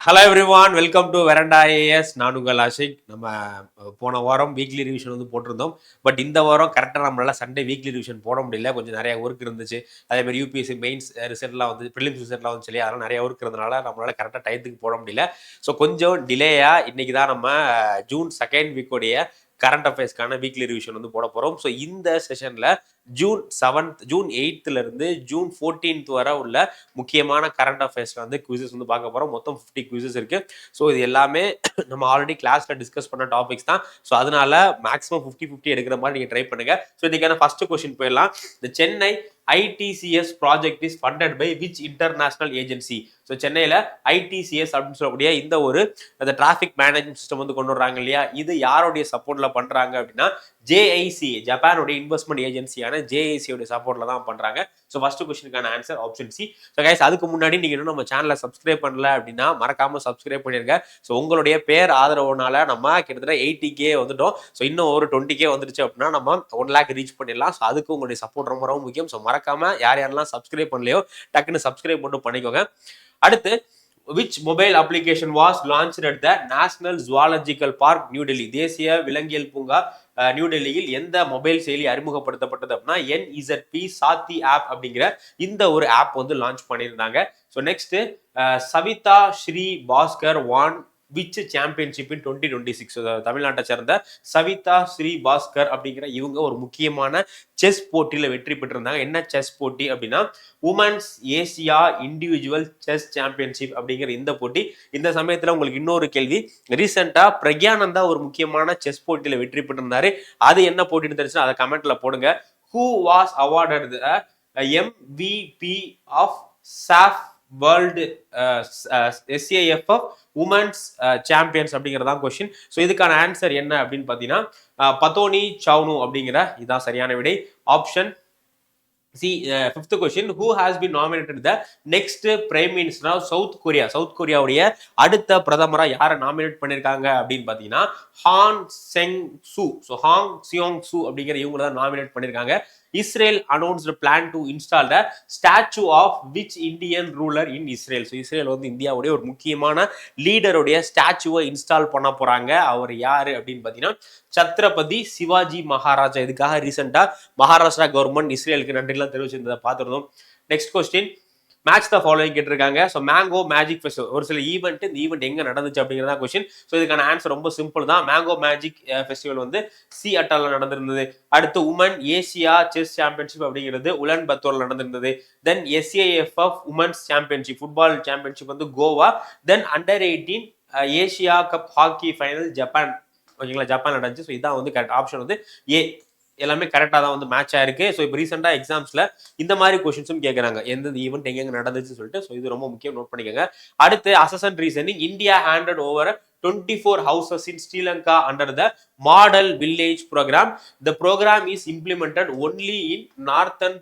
Hello everyone, welcome to Veranda IAS. நான் உங்கள் ஆஷிக். நம்ம போன வாரம் வீக்லி ரிவிஷன் வந்து போட்டிருந்தோம். பட் இந்த வாரம் கரெக்டாக நம்மளால சண்டே வீக்லி ரிவிஷன் போட முடியல. கொஞ்சம் நிறைய ஒர்க் இருந்துச்சு. அதே மாதிரி யூபிஎஸ்சி மெயின்ஸ் ரிசல்ட்லாம் வந்து ப்ரிலிம்ஸ் ரிசல்ட்லாம் வந்து சொல்லி அதெல்லாம் நிறைய ஒர்க் இருந்தனால நம்மளால கரெக்டாக டயத்துக்கு போட முடியல. ஸோ கொஞ்சம் டிலேயா இன்னைக்கு தான் நம்ம ஜூன் செகண்ட் வீக்கோடைய கரண்ட் அஃபேர்ஸ்க்கான வீக்லி ரிவிஷன் வந்து போட போகிறோம். ஸோ இந்த செஷனில் ஜூன் 8th இருந்து ஜூன் 14th வரை உள்ள முக்கியமான கரண்ட் அஃபேர்ஸ்ல வந்து குவிசஸ் வந்து பார்க்க போறோம். மொத்தம் 50 குவிசஸ் இருக்கு. ஸோ இது எல்லாமே நம்ம ஆல்ரெடி கிளாஸ்ல டிஸ்கஸ் பண்ண டாபிக்ஸ் தான். ஸோ அதனால மேக்ஸிமம் 50-50 எடுக்கிற மாதிரி நீங்க ட்ரை பண்ணுங்க. ஸோ இதுக்கான ஃபர்ஸ்ட் கொஸ்டின் போயிடலாம். இந்த Chennai ITCS project is funded by which international agency? So சென்னையில் ஐடிசிஎஸ் அப்படின்னு சொல்லக்கூடிய இந்த ஒரு அந்த டிராஃபிக் மேனேஜ்மெண்ட் சிஸ்டம் வந்து கொண்டு வர்றாங்க இல்லையா, இது யாருடைய சப்போர்ட்ல பண்றாங்க அப்படின்னா ஜேஐசி, ஜப்பானுடைய இன்வெஸ்ட்மெண்ட் ஏஜென்சியான ஜேஐசியோட சப்போர்ட்ல தான் பண்றாங்க. ஸோ ஃபர்ஸ்ட் கொஸ்டினுக்கான answer option C. So guys, அதுக்கு முன்னாடி நீங்க இன்னும் நம்ம சேனலை சப்ஸ்கிரைப் பண்ணல அப்படின்னா மறக்காம சப்ஸ்கிரைப் பண்ணிருங்க. ஸோ உங்களுடைய பேர் ஆதரவுனால நம்ம கிட்டத்தட்ட 80K வந்துட்டோம். ஸோ இன்னும் ஒரு 20K வந்துருச்சு அப்படின்னா நம்ம 1 lakh ரீச் பண்ணிடலாம். ஸோ அதுக்கு உங்களுடைய சப்போர்ட் ரொம்ப ரொம்ப முக்கியம். ஸோ மறக்காம யாரெல்லாம் சப்ஸ்கிரைப் பண்ணலையோ டக்குன்னு சப்ஸ்கிரைப் மட்டும் பண்ணிக்கோங்க. அடுத்து, which mobile application was launched at the National Zoological Park, New Delhi? தேசிய விலங்கியல் பூங்கா நியூ டெல்லியில் எந்த மொபைல் செயலி அறிமுகப்படுத்தப்பட்டது அப்படின்னா NEZP சாத்தி ஆப் அப்படிங்கிற இந்த ஒரு ஆப் வந்து லான்ச் பண்ணியிருந்தாங்க. So next, Savita Shri Bhaskar won which championship in 2026? தமிழ்நாட்டை சேர்ந்த சவிதா ஸ்ரீ பாஸ்கர் அப்படிங்கிற இவங்க ஒரு முக்கியமான செஸ் போட்டியில வெற்றி பெற்றிருந்தாங்க. என்ன செஸ் போட்டி அப்படின்னா women's Asia individual chess championship அப்படிங்கிற இந்த போட்டி. இந்த சமயத்துல உங்களுக்கு இன்னொரு கேள்வி, ரீசெண்டா பிரக்யானந்தா ஒரு முக்கியமான செஸ் போட்டியில வெற்றி பெற்றிருந்தாரு. அது என்ன போட்டின்னு தெரிஞ்சுன்னா அதை கமெண்ட்ல போடுங்க. Who was awarded MVP of SAFF world SAFF women's champions அப்படிங்கிறதான் கொஸ்டின். ஸோ இதுக்கான ஆன்சர் என்ன அப்படின்னு பார்த்தீங்கன்னா பத்தோனி சவுனு அப்படிங்கிற இதான் சரியான விடை. Option C. Fifth question, who has been nominated the next prime minister of South Korea? South கொரியாவுடைய அடுத்த பிரதமரா யாரை நாமினேட் பண்ணிருக்காங்க அப்படின்னு பாத்தீங்கன்னா ஹான் செங் சூ. ஸோ ஹாங் சியோங் சூ அப்படிங்கிற இவங்க தான் நாமினேட் பண்ணிருக்காங்க. Israel announced plan to install the statue of which Indian ruler in Israel? So Israel வந்து இந்தியாவுடைய ஒரு முக்கியமான லீடருடைய ஸ்டாச்சுவை இன்ஸ்டால் பண்ண போறாங்க. அவர் யாரு அப்படின்னு பாத்தீங்கன்னா சத்ரபதி சிவாஜி மகாராஜா. இதுக்காக ரீசெண்டா மகாராஷ்டிரா கவர்மெண்ட் இஸ்ரேலுக்கு நன்றிலாம் தெரிவிச்சிருந்ததை பார்த்துருந்தோம். Next question, match the following கேட்டிருக்காங்க. ஸோ மேங்கோ மேஜிக் ஃபெஸ்டிவல் ஒரு சில ஈவெண்ட், இந்த ஈவெண்ட் எங்க நடந்துச்சு அப்படிங்கிறதா கொஸ்டின். ஸோ இதுக்கான ஆன்சர் ரொம்ப சிம்பிள் தான். மேங்கோ மேஜிக் ஃபெஸ்டிவல் வந்து சி அட்டால நடந்திருந்தது. அடுத்து உமன் ஏசியா செஸ் சாம்பியன்ஷிப் அப்படிங்கிறது உலன் பத்தோர்ல நடந்திருந்தது. Then SAFF women's championship football championship வந்து Goa. Then under 18 Asia cup hockey final Japan. ஓகேங்களா, ஜப்பான் நடந்துச்சு. ஸோ இதான் வந்து கரெக்ட் ஆப்ஷன் வந்து ஏ. எல்லாமே கரெக்டாக தான் வந்து மேட்ச் ஆயிருக்கு. ஸோ இப்போ ரீசெண்டாக எக்ஸாம்ஸ்ல இந்த மாதிரி கொஸ்டின்ஸும் கேட்குறாங்க, எந்த ஈவெண்ட் எங்கெங்க நடந்துச்சுன்னு சொல்லிட்டு. ஸோ இது ரொம்ப முக்கியம், நோட் பண்ணிக்கோங்க. அடுத்து assertion reasoning, India handed over 24 houses in Sri Lanka under the Model Village program. The program is implemented only in northern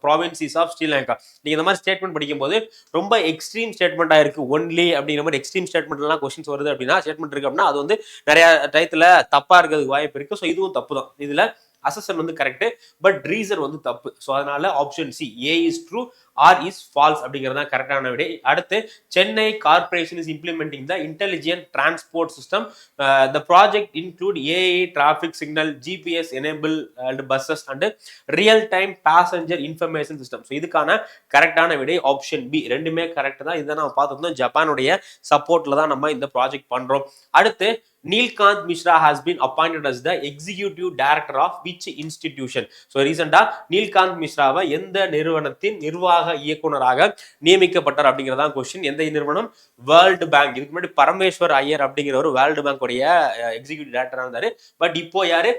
provinces of Sri Lanka. நீங்க இந்த மாதிரி ஸ்டேட்மெண்ட் படிக்கும்போது ரொம்ப எக்ஸ்ட்ரீம் ஸ்டேட்மெண்டா இருக்கு. ஒன்லி அப்படிங்கிற மாதிரி எக்ஸ்ட்ரீம் ஸ்டேட்மெண்ட்லாம் கொஸ்டின்ஸ் வருது அப்படின்னா, ஸ்டேட்மெண்ட் இருக்கு அப்படின்னா அது வந்து நிறைய டயத்துல தப்பா இருக்கிறதுக்கு வாய்ப்பு இருக்கு. ஸோ இதுவும் தப்பு தான். இதுல அசசன் வந்து கரெக்ட், பட் ரீசன் வந்து தப்பு. ஸோ அதனால option C, A is true R is false அப்படிங்கிறதா கரெக்டான விடை. அடுத்து, Chennai corporation is implementing the intelligent transport system. The project include AI traffic signal GPS enable buses and real time passenger information system. So இதுக்கான கரெக்டான விடை option B. ரெண்டுமே correct தான். இதை நம்ம பார்த்துருந்தோம், ஜப்பானுடைய சப்போர்ட்ல தான் நம்ம இந்த ப்ராஜெக்ட் பண்றோம். அடுத்து, Neelkanth Mishra has been appointed as the executive director of which institution? So ரீசெண்டா நீல்காந்த் மிஸ்ராவை எந்த நிறுவனத்தின் நிர்வாக இயக்குனராக நியமிக்கப்பட்டார் அப்படிங்கிறதா கொஸ்டின். எந்த நிறுவனம்? World bank. இதுக்கு முன்னாடி பரமேஸ்வர் ஐயர் அப்படிங்கிற ஒரு வேர்ல்டு பேங்க் உடைய எக்ஸிக்யூட்டிவ் டைரக்டரா இருந்தாரு. பட் இப்போ யாரு?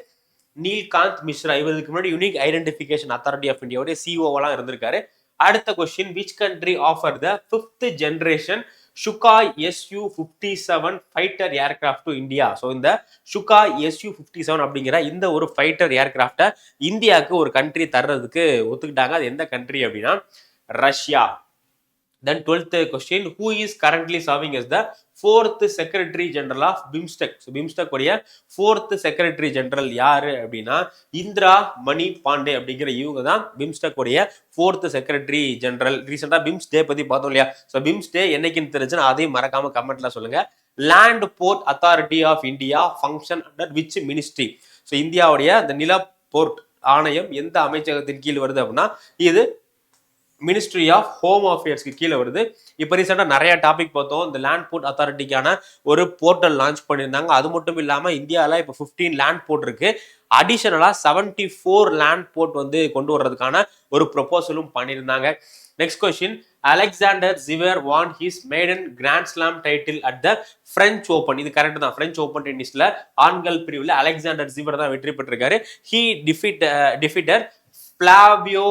நீல்காந்த் மிஸ்ரா. இவருக்கு முன்னாடி யூனிக் ஐடென்டிஃபிகேஷன் அத்தாரிட்டி ஆஃப் இந்தியாவுடைய சிஓவெல்லாம் இருந்திருக்காரு. அடுத்த question, which country offer the 5th generation Sukhoi Su-57 fighter aircraft to India? So இந்த சுகாய் Su-57 அப்படிங்கிற இந்த ஒரு ஃபைட்டர் ஏர்கிராஃப்டை இந்தியாவுக்கு ஒரு கண்ட்ரி தர்றதுக்கு ஒத்துக்கிட்டாங்க. அது எந்த கண்ட்ரி அப்படின்னா Russia. Then 12th question, who is currently serving as the 4th Secretary General of BIMSTEC? So BIMSTEC உடைய 4th Secretary General யாரு அப்படின்னா இந்திரா மணி பாண்டே அப்படிங்கிற இவங்க தான் BIMSTEC உடைய 4th Secretary General. ரீசெண்டா பிம்ஸ் டே பத்தி பார்த்தோம் இல்லையா? ஸோ பிம்ஸ் டே என்னைக்குன்னு தெரிஞ்சுன்னா அதையும் மறக்காம கமெண்ட்ல சொல்லுங்க. Land port authority of India function under which ministry? So இந்தியாவுடைய இந்த நில போர்ட் ஆணையம் எந்த அமைச்சகத்தின் கீழ் வருது அப்படின்னா இது மினிஸ்ட்ரி ஆஃப் ஹோம் அஃபேர்ஸ்க்கு கீழே வருது. இப்போ ரீசெண்டாக நிறைய டாபிக் பார்த்தோம். இந்த லேண்ட் போர்ட் அத்தாரிட்டிக்கான ஒரு போர்ட்டல் லான்ச் பண்ணியிருந்தாங்க. அது மட்டும் இல்லாமல் இந்தியாவில் இப்போ 15 லேண்ட் போர்ட் இருக்கு. அடிஷனலாக 74 லேண்ட் போர்ட் வந்து கொண்டு வர்றதுக்கான ஒரு ப்ரொபோசலும் பண்ணியிருந்தாங்க. Next question, Alexander Zverev won his maiden grand slam title at the French Open. இது கரெக்ட் தான். பிரெஞ்ச் ஓபன் டென்னிஸ்ல ஆண்கள் பிரிவில் அலெக்சாண்டர் ஜிவர் தான் வெற்றி பெற்றிருக்காரு. ஹி டிஃபிட்டர் பிளாவியோ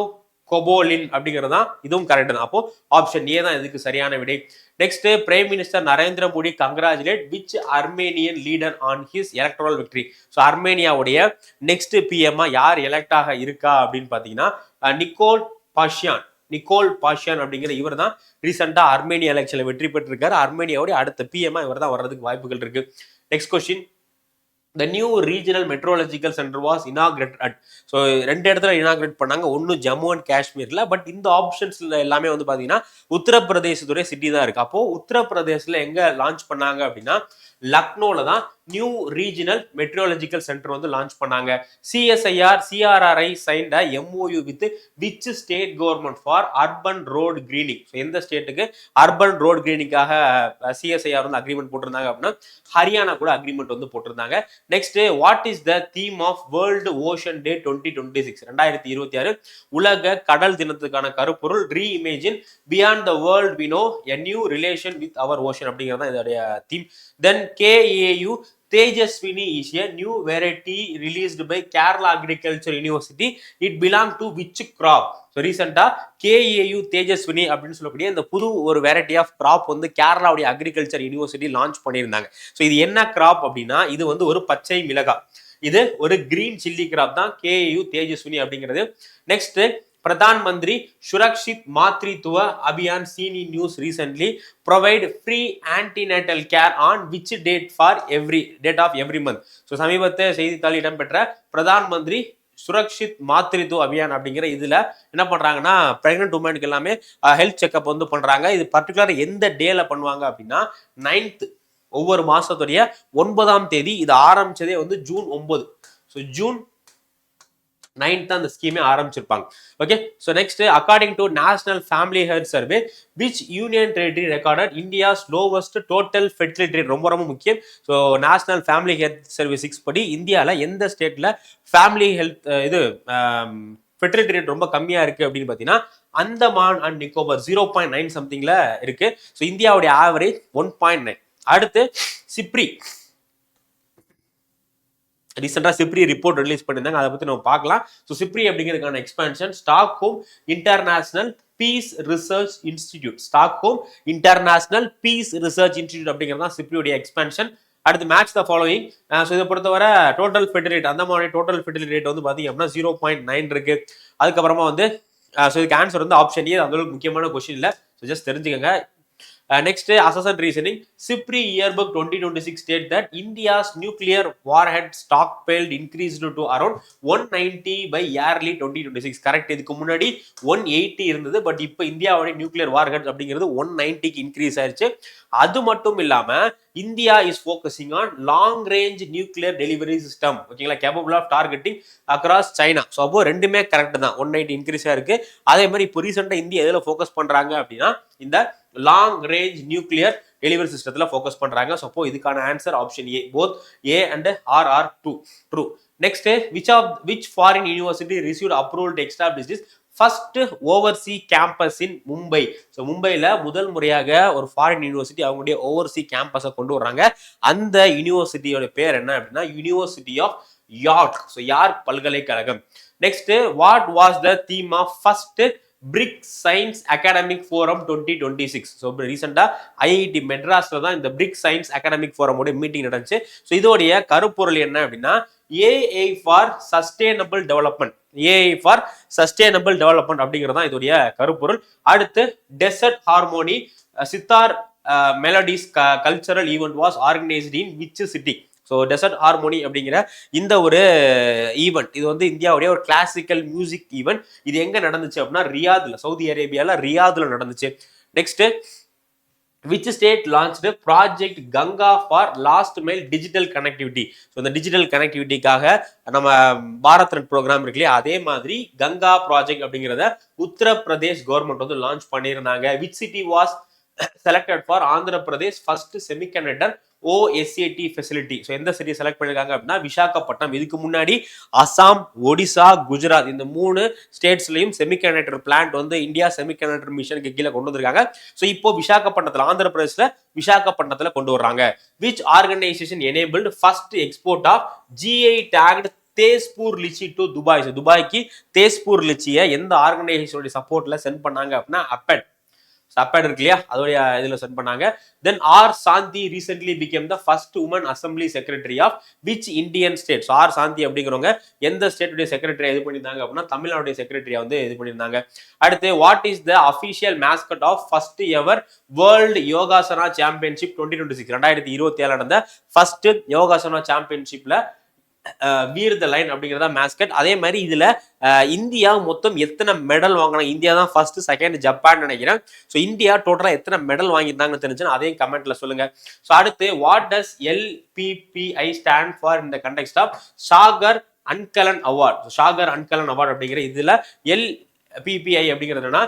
கொபோலின் அப்படிங்கிறது தான். இதுவும் கரெக்ட் தான். அப்போ ஆப்ஷன் ஏ தான் இதுக்கு சரியான விடை. Next, prime minister Narendra Modi congratulate which Armenian leader on his electoral victory. So அர்மேனியாவுடைய நெக்ஸ்ட் பிஎம்மா யார் எலெக்ட் ஆக இருக்கா அப்படின்னு பார்த்தீங்கன்னா நிக்கோல் பாஷியான் அப்படிங்கிற இவர் தான் ரீசெண்டா அர்மேனியா எலெக்ஷன்ல வெற்றி பெற்றிருக்காரு. அர்மேனியாவுடைய அடுத்த பிஎம்மா இவர் தான் வர்றதுக்கு வாய்ப்புகள் இருக்கு. Next question, the new regional meteorological center was inaugurated at. So 2 இடத்துல இனாகிரேட் பண்ணாங்க. ஒன்று ஜம்மு அண்ட் காஷ்மீர்ல. பட் இந்த ஆப்ஷன்ஸ்ல எல்லாமே வந்து பாத்தீங்கன்னா உத்தரப்பிரதேசத்துடைய சிட்டி தான் இருக்கு. அப்போ உத்தரப்பிரதேசல எங்க லான்ச் பண்ணாங்க அப்படின்னா லக்னோல தான் நியூ ரீஜனல் மெட்ரியாலஜிக்கல் சென்டர் வந்து லான்ச் பண்ணாங்க. CRRI signed MOU with which state government for urban road greening. எந்த ஸ்டேட்டுக்கு அர்பன் ரோட் கிரீனிங்காக CSIR வந்து அக்ரிமெண்ட் போட்டிருந்தாங்க அப்படின்னா ஹரியானா கூட அக்ரிமெண்ட் வந்து போட்டிருந்தாங்க. Next, what is the theme of world ocean day 2026? 2026 உலக கடல் தினத்துக்கான கருப்பொருள் reimagine beyond the world we know a new relation with our ocean அப்படிங்கிறது தான் இதோடைய theme. Then KAU Tejaswini is a new variety released by Kerala Agriculture University. It belongs to which crop? So ரீசெண்டா KAU Tejaswini அப்படின்னு சொல்லக்கூடிய இந்த புது ஒரு variety of graph வந்து கேரளாவுடைய அக்ரிகல்ச்சர் யூனிவர்சிட்டி லான்ச் பண்ணியிருந்தாங்க. ஸோ இது என்ன கிராப் அப்படின்னா இது வந்து ஒரு பச்சை மிளகாய். இது ஒரு கிரீன் சில்லி கிராப் தான் KAU தேஜஸ்வினி அப்படிங்கிறது. Next, Pradhan Mantri Surakshit Matritwa Abhiyan seen in news recently provide free antenatal care on which date of every month. So சமீபத்தை செய்தித்தாள் இடம்பெற்ற பிரதான் மந்திரி சுரக்ஷித் மாத்ரித்வ அபியான் அப்படிங்கிற இதுல என்ன பண்றாங்கன்னா பிரெக்னன்ட் உமனுக்கு எல்லாமே ஹெல்த் செக்அப் வந்து பண்றாங்க. இது பர்டிகுலர் எந்த டேல பண்ணுவாங்க அப்படின்னா 9th ஒவ்வொரு மாசத்துடைய 9ஆம் தேதி. இது ஆரம்பிச்சதே வந்து ஜூன் 9. ஸோ ஜூன் 9th தான் இந்த ஸ்கீமே ஆரம்பிச்சிருப்பாங்க. Okay, so next, according to national family health survey which union territory recorded India's lowest total fertility rate? ரொம்ப ரொம்ப முக்கியம். So national family health survey 6 படி இந்தியாவில் எந்த ஸ்டேட்ல ஃபேமிலி ஹெல்த் ஃபெர்டிலிட்டி ரேட் ரொம்ப கம்மியா இருக்கு அப்படின்னு பார்த்தீங்கன்னா அந்தமான் அண்ட் நிக்கோபர் 0.9 சம்திங்ல இருக்கு. ஸோ இந்தியாவுடைய ஆவரேஜ் 1.9. அடுத்து சிப்ரி, ரீசெண்டாக சிப்ரி ரிப்போர்ட் ரிலீஸ் பண்ணியிருந்தாங்க. அதை பற்றி நம்ம பார்க்கலாம். ஸோ சிப்ரி அப்படிங்கிறதுக்கான expansion Stockholm International Peace Research Institute. Stockholm International Peace Research Institute அப்படிங்கிறது தான் சிப்ரியோடைய எக்ஸ்பான்ஷன். அடுத்து மேட்ச் த ஃபாலோவிங். ஸோ இதை பொறுத்தவரை டோட்டல் ஃபெர்டிலிட்டி அந்த மாதிரி டோட்டல் ஃபெர்டிலிட்டி ரேட் வந்து பார்த்தீங்க அப்படின்னா 0.9 இருக்கு. அதுக்கப்புறமா வந்து ஸோ இதுக்கு ஆன்சர் வந்து ஆப்ஷன் ஏ. அந்த முக்கியமான கொஸ்டின் இல்லை. ஸோ ஜஸ்ட் தெரிஞ்சுக்கங்க. Next, assessment reasoning. SIPRI yearbook 2026 state that India's nuclear warhead stockpile increased to around 190 by yearly 2026. Correct. இதுக்கு முன்னாடி 180 இருந்தது. பட் இப்போ இந்தியாவுடைய நியூக்ளியர் வார்ஹெட் அப்படிங்கிறது 190க்கு இன்க்ரீஸ் ஆயிடுச்சு. அது மட்டும் இல்லாம India is focusing on long range nuclear delivery system. ஓகேங்களா, capable of targeting across China. So அப்போ ரெண்டுமே கரெக்ட் தான். 190 இன்க்ரீஸ் ஆயிருக்கு. அதே மாதிரி இப்போ ரீசெண்டாக இந்தியா எதில் ஃபோக்கஸ் பண்றாங்க அப்படின்னா இந்த லாங் ரேஞ்ச் நியூக்ளியர் டெலிவரி சிஸ்டத்துல ஃபோக்கஸ் பண்றாங்க. ஸோ அப்போ இதுக்கான answer option A. Both A and R are true. Next, which foreign university received approval to establish this first overseas campus in Mumbai? So மும்பையில் முதல் முறையாக ஒரு ஃபாரின் யூனிவர்சிட்டி அவங்களுடைய oversea கேம்பஸை கொண்டு வர்றாங்க. அந்த யூனிவர்சிட்டியோட பேர் என்ன அப்படின்னா university of York. So York பல்கலைக்கழகம். Next, what was the theme of first BRICS science academic forum 2026? So ரீசெண்டா IIT மெட்ராஸ்ல தான் இந்த பிரிக் சயின்ஸ் அகாடமிக் ஃபோரமோட மீட்டிங் நடந்துச்சு. ஸோ இதோடைய கருப்பொருள் என்ன அப்படின்னா AI for sustainable development. AI for sustainable development அப்படிங்கிறதா இதோடைய கருப்பொருள். அடுத்து desert harmony sitar melodies cultural event was organised in which city. So desert harmony அப்படிங்கிற இந்த ஒரு ஈவெண்ட் இது வந்து இந்தியாவுடைய ஒரு கிளாசிக்கல் மியூசிக் ஈவெண்ட். இது எங்க நடந்துச்சு அப்படின்னா ரியாத்ல, சவுதி அரேபியால ரியாத்ல நடந்துச்சு. Next which state launched project Ganga for last mile digital connectivity. So இந்த டிஜிட்டல் கனெக்டிவிட்டிக்காக நம்ம பாரத் நெட் ப்ரோக்ராம் இருக்கு இல்லையா, அதே மாதிரி கங்கா ப்ராஜெக்ட் அப்படிங்கிறத உத்தரப்பிரதேஷ் கவர்மெண்ட் வந்து லான்ச் பண்ணியிருந்தாங்க. which city was selected for Andhra Pradesh first semiconductor OSAT facility. So எந்த சிட்டி செலக்ட் பண்ணியிருக்காங்க அப்படின்னா விசாகப்பட்டினம். இதுக்கு முன்னாடி அசாம், ஒடிசா, குஜராத் இந்த 3 ஸ்டேட்ஸ்லையும் செமிகண்டக்டர் பிளான்ட் வந்து இந்தியா செமிகண்டக்டர் மிஷனுக்கு கீழே கொண்டு வந்திருக்காங்க. ஸோ இப்போ விசாகப்பட்டினத்தில், ஆந்திர பிரதேஷ்ல விசாகப்பட்டினத்தில் கொண்டு வர்றாங்க. Which organisation enabled first export of GI tagged Tezpur litchi to Dubai. துபாய்க்கு தேஸ்பூர் லிச்சியை எந்த ஆர்கனைசேஷனுடைய சப்போர்ட்ல சென்ட் பண்ணாங்க அப்படின்னா அப்பட் இருக்கு இல்லையா, அதோடைய இதுல சென்ட் பண்ணாங்க. Then R Shanthi recently became the first woman assembly secretary of which Indian state. R Shanthi அப்படிங்கிறவங்க எந்த ஸ்டேட்டுடைய செக்ரட்டரியா இது பண்ணியிருந்தாங்க அப்படின்னா தமிழ்நாடுடைய செக்ரட்டரியா வந்து இது பண்ணியிருந்தாங்க. அடுத்து what is the official mascot of first ever world yogasana championship 2026. 2027 நடந்த ஃபர்ஸ்ட் யோகாசனா சாம்பியன்ஷிப்ல வீர் த லைன் அப்படிங்கிறதா மேஸ்கட். அதே மாதிரி இதுல இந்தியா மொத்தம் எத்தனை மெடல் வாங்கினாங்க? இந்தியா தான் ஃபர்ஸ்ட், செகண்ட் ஜப்பான் நினைக்கிறேன். ஸோ இந்தியா டோட்டலா எத்தனை மெடல் வாங்கியிருந்தாங்கன்னு தெரிஞ்சுன்னா அதையும் கமெண்ட்ல சொல்லுங்க. ஸோ அடுத்து what does LPPI stand for இந்த context of Sagar Ankalan award. Sagar Ankalan award அப்படிங்கிற இதுல LPPI அப்படிங்கிறதுனா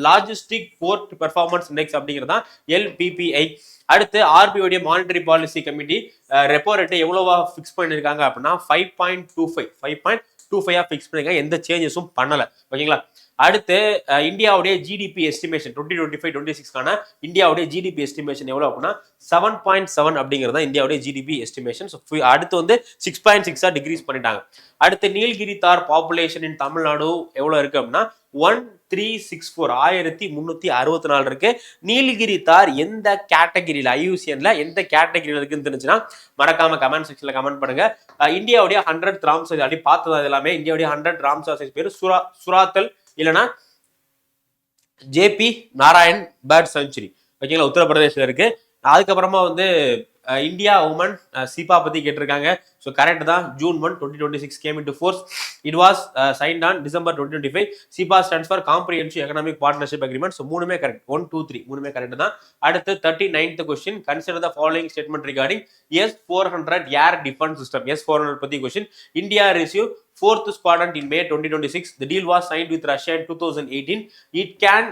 லாஜிஸ்டிக் போர்ட் பெர்ஃபார்மன்ஸ் இண்டெக்ஸ் அப்படிங்கிறதா LPPI. அடுத்து RBI monetary policy committee repo ரேட்டை எவ்வளவா ஃபிக்ஸ் பண்ணிருக்காங்க அப்படின்னா 5.25 ஃபிக்ஸ் பண்ணிருக்காங்க. எந்த சேஞ்சஸும் பண்ணல. ஓகேங்களா. அடுத்து இந்தியாவுடைய ஜிடிபி எஸ்டிமேஷன் 2025-26க்கான இந்தியாவுடைய ஜிடிபி எஸ்டிமேஷன் எவ்வளவு அப்படின்னா 7.7 அப்படிங்கிறது தான் இந்தியாவுடைய ஜிடிபி எஸ்டிமேஷன். அடுத்து வந்து 6.6 டிகிரீஸ் பண்ணிட்டாங்க. அடுத்து நீல்கிரி தார் பாப்புலேஷன் இன் தமிழ்நாடு எவ்வளவு இருக்கு அப்படின்னா 1364 1364 இருக்கு. நீலகிரி தார் எந்த கேட்டகிரியில, ஐயூசிஎன்ல எந்த கேட்டகிரியில இருக்குன்னு தெரிஞ்சுன்னா மறக்காம கமெண்ட் செக்ஷன்ல கமெண்ட் பண்ணுங்க. இந்தியாவுடைய 100th ராம்சர் அப்படி பார்த்தது எல்லாமே இந்தியாவுடைய 100th ராம்சர் சைஸ் பேரு சுராத்தல் இல்லைன்னா JP நாராயண் பேர்ட் செஞ்சுரி. ஓகேங்களா, உத்தரப்பிரதேசில் இருக்கு. அதுக்கப்புறமா வந்து இந்தியா உமன் சிபா பத்தி கேட்டிருக்காங்க. ஸோ கரெக்ட் தான். June 1, 2026 came into force. It was signed on December 2025. Sipa stands for Comprehensive Economic Partnership Agreement. So மூணுமே கரெக்ட். 1, 2, 3 மூணுமே கரெக்ட் தான். அடுத்து 39th question. Consider the following statement regarding S-400 Air Defense System. S-400 பத்தி question. India received 4th squadron in May 2026. The deal was signed with Russia in 2018. It can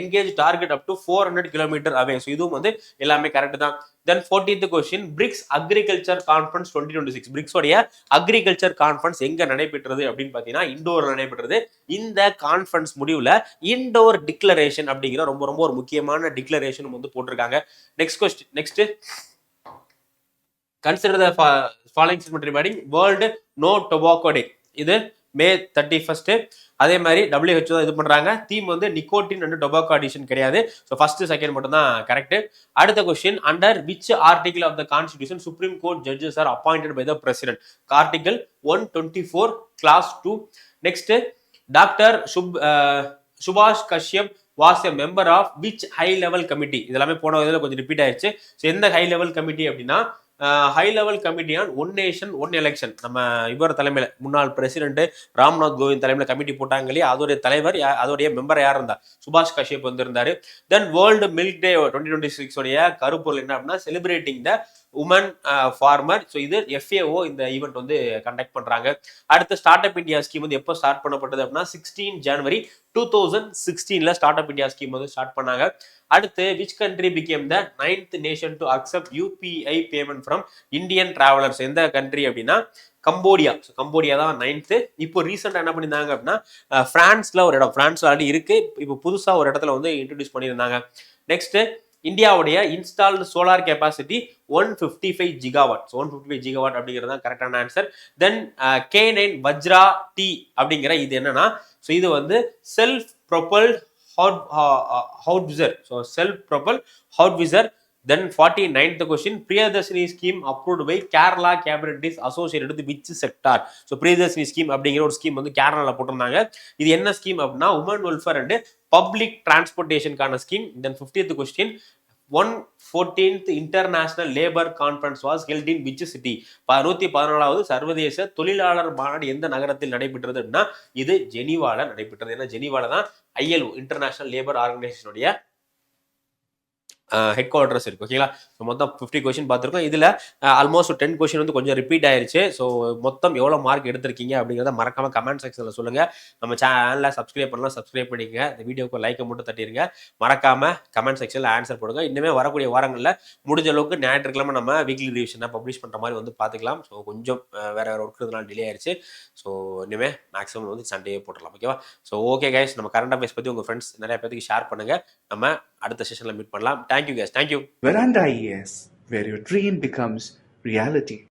engage target up to 400 km away. So இதுவும் வந்து எல்லாமே correct தான். Then 14th question. BRICS Agriculture Conference 2026. BRICS உடைய agriculture conference எங்க நடைபெற்றது அப்படின்னு பாத்தீங்கன்னா இண்டோர்ல நடைபெற்றது. இந்த கான்ஃபரன்ஸ் முடிவுல இண்டோர் டிக்ளரேஷன் அப்படிங்கிற ரொம்ப ரொம்ப ஒரு முக்கியமான டிக்ளரேஷன் வந்து போட்டிருக்காங்க. Next question. Next consider the following statement regarding world no tobacco day. இது May 31. அதே மாதிரி WHO தான் இது பண்றாங்க. தீம் வந்து நிக்கோட்டின் அண்ட் டொபாக்கோ அடிஷன் கிடையாது. ஸோ ஃபர்ஸ்ட் செகண்ட் மட்டும் தான் கரெக்ட். அடுத்த question. Under which article of the constitution supreme court judges are appointed by the president. Article 124 clause 2. Next doctor சுபாஷ் Kashyap was a member of which high level committee. இதெல்லாமே போன இதில் கொஞ்சம் repeat ஆயிடுச்சு. So எந்த ஹை லெவல் கமிட்டி அப்படின்னா high level committee on one nation one election. நம்ம இவர் தலைமையில முன்னாள் பிரசிடென்ட் ராம்நாத் கோவிந்த் தலைமையில கமிட்டி போட்டாங்க இல்லையா, அதோடைய தலைவர் அதோடைய மெம்பர் யார் இருந்தா சுபாஷ் கஷ்யப் வந்திருந்தாரு. தென் வேர்ல்டு மில்க் டே 2026 உடைய கருப்பொருள் என்ன அப்படின்னா celebrating the women farmer. So இது FAO இந்த ஈவெண்ட் வந்து கண்டக்ட் பண்றாங்க. அடுத்து ஸ்டார்ட் அப் இந்தியா ஸ்கீம் வந்து எப்போ ஸ்டார்ட் பண்ணப்பட்டது அப்படின்னா 16 January 2016 start up India scheme வந்து ஸ்டார்ட் பண்ணாங்க. அடுத்து which country became the 9th nation to accept UPI payment from Indian travellers. எந்த கண்ட்ரி அப்படின்னா கம்போடியா. கம்போடியா தான் 9th. இப்போ ரீசெண்டா என்ன பண்ணியிருந்தாங்க அப்படின்னா பிரான்ஸ்ல ஒரு இடம், பிரான்ஸ்ல ஆல்ரெடி இருக்கு, இப்போ புதுசா ஒரு இடத்துல வந்து இன்ட்ரோடியூஸ் பண்ணியிருந்தாங்க. நெக்ஸ்ட் இந்தியாவுடைய installed solar capacity 155 GW. 155 GW அப்படிங்கிறது தான் கரெக்டான ஆன்சர். தென் K9 வஜ்ரா T அப்படிங்கிற இது என்னன்னா, ஸோ இது வந்து self propelled howitzer. So self propel howitzer then 49th question, Priyadarshini scheme approved by Kerala cabinet is associated with which sector. So Priyadarshini scheme அப்படிங்கிற ஒரு ஸ்கீம் வந்து கேரளாவில் போட்டிருந்தாங்க. இது என்ன ஸ்கீம் அப்படின்னா உமன் வெல்ஃபேர் அண்ட் பப்ளிக் டிரான்ஸ்போர்ட்டேஷனுக்கான scheme. Then 50th question, 114th international labour conference was held in which city. 114வது சர்வதேச தொழிலாளர் மாநாடு எந்த நகரத்தில் நடைபெற்றது அப்படின்னா இது ஜெனீவால நடைபெற்றது. ஏன்னா ஜெனீவால தான் ILO இன்டர்நேஷனல் லேபர் ஆர்கனைசேஷனுடைய ஹெட் குவார்டர்ஸ் இருக்கு. ஓகேங்களா? ஸோ மொத்தம் 50 கொஸ்டின் பார்த்துருக்கோம். இதில் ஆல்மோஸ்ட் 10 கொஸ்டின் வந்து கொஞ்சம் ரிப்பீட் ஆயிருச்சு. ஸோ மொத்தம் எவ்வளோ மார்க் எடுத்திருக்கீங்க அப்படிங்கிறத மறக்காம கமெண்ட் செக்ஷனில் சொல்லுங்க. நம்ம சேனலில் சப்ஸ்கிரைப் பண்ணலாம், சப்ஸ்கிரைப் பண்ணிக்கங்க. இந்த வீடியோக்கு லைக்கை மட்டும் தட்டிடுங்க. மறக்காம கமெண்ட் செக்ஷனில் ஆன்சர் போடுங்க. இன்னுமே வரக்கூடிய வாரங்களில் முடிஞ்ச அளவுக்கு ஞாயிற்றுக்கிழமை நம்ம வீக்லி ரிவிஷனை பப்ளிஷ் பண்ணுற மாதிரி வந்து பார்த்துக்கலாம். ஸோ கொஞ்சம் வேற ஒர்க் இருந்தனால டிலே ஆயிருச்சு. ஸோ இனிமேல் மேக்ஸிமம் வந்து சண்டே போட்டுடலாம். ஓகேவா? ஸோ ஓகே கைஸ், நம்ம கரண்ட் அஃபேர்ஸ் பற்றி உங்கள் ஃப்ரெண்ட்ஸ் நிறைய பேருக்கு ஷேர் பண்ணுங்க. நம்ம அடுத்த செஷனில் மீட் பண்ணலாம். Thank you guys, thank you. Veranda IAS, where your dream becomes reality.